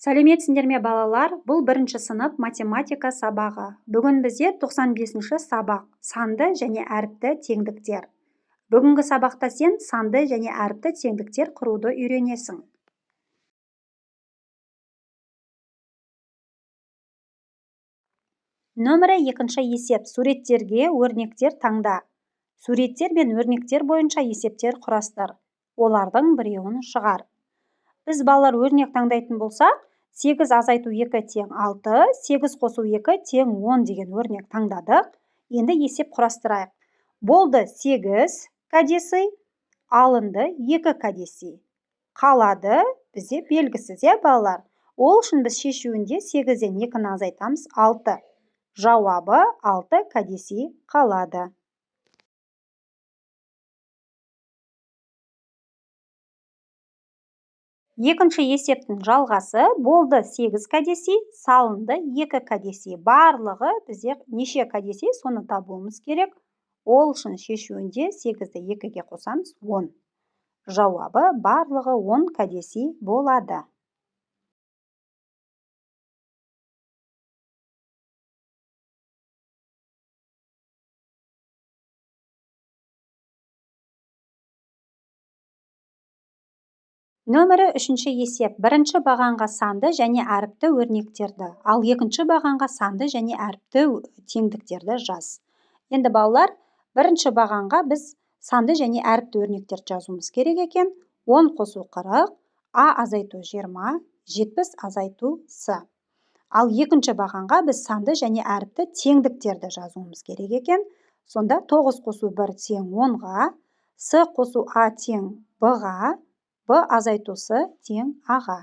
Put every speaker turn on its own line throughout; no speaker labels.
Сәлеметсіңдер ме балалар? Бұл бірінші сынып математика сабағы. Бүгін бізде 95-ші сабақ санды және әріпті теңдіктер. Бүгінгі сабақта сен санды және әріпті теңдіктер құруды үйренесің. Нөмірі 2-ші есеп. Суреттерге өрнектер таңда. Суреттер мен өрнектер бойынша есептер құрастыр. Олардың біреуін шығар. Біз балалар өрнек таңдайтын болсақ, 8 азайту 2 тең 6, 8 қосу 2 тең 10 деген өрнек таңдадық. Енді есеп құрастырайық. Болды 8 кәдесый, алынды 2 кәдесый. Қалады бізде белгісіз, балалар. Ол үшін біз шешуінде 8-ден 2-ні азайтамыз 6. Жауабы 6 кәдесый қалады. Екінші есептің жалғасы болды 8 кәдесый, салынды 2 кәдесый. Барлығы бізде неше кәдесый, соны табуымыз керек. Ол үшін шешуінде 8-ді 2-ге қосамыз 10. Жауабы барлығы 10 кәдесый болады. Нөмірі 3-ші есеп. Бірінші бағанға санды және әріпті өрнектерді, ал екінші бағанға санды және әріпті теңдіктерді жаз. Енді балалар, бірінші бағанға біз санды және әріпті өрнектерді жазуымыз керек екен. 10 қосу 40, А азайту 20, 70 азайту С. Ал екінші бағанға біз санды және әріпті теңдіктерді жазуымыз керек екен. Сонда 9 қосу 1 тең 10-ға, С қосу А тең Б-ға, Б азайту С тең А-ға.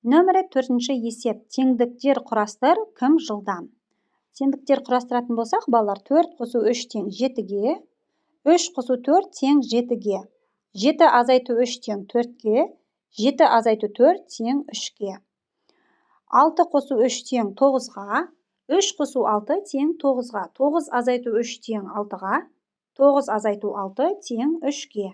Нөмірі 4-ші есеп. Теңдіктер құрастыр, кім жылдам? Теңдіктер құрастыратын болсақ, балалар 4 қосу 3 тең 7-ге, 3 қосу 4 тең 7-ге, 7 азайту 3 тең 4-ге, 7 азайту 4 тең 3-ге. 6 қосу 3 тең 9-ға, 3 қосу 6 тең 9-ға, 9 азайту 3 тең 6-ға, 9 азайту 6 тең 3-ге.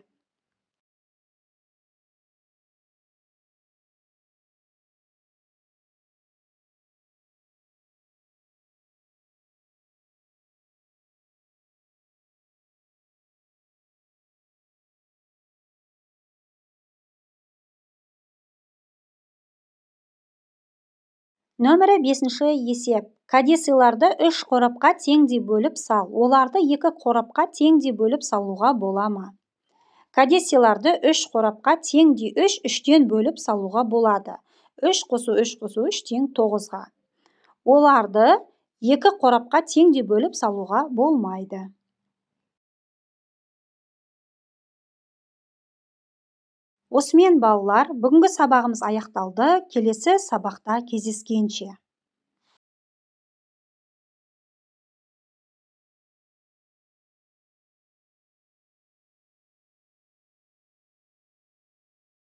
Нөмірі 5-ші есеп. Кәдесыйларды 3 қорапқа теңдей бөліп сал. Оларды 2 қорапқа теңдей бөліп салуға бола ма? Кәдесыйларды 3 қорапқа теңдей 3-3-тен бөліп салуға болады. 3 қосу 3 қосу 3 тең 9-ға. Оларды 2 қорапқа теңдей бөліп салуға болмайды. Осымен балалар, бүгінгі сабағымыз аяқталды. Келесі сабақта кездескенше.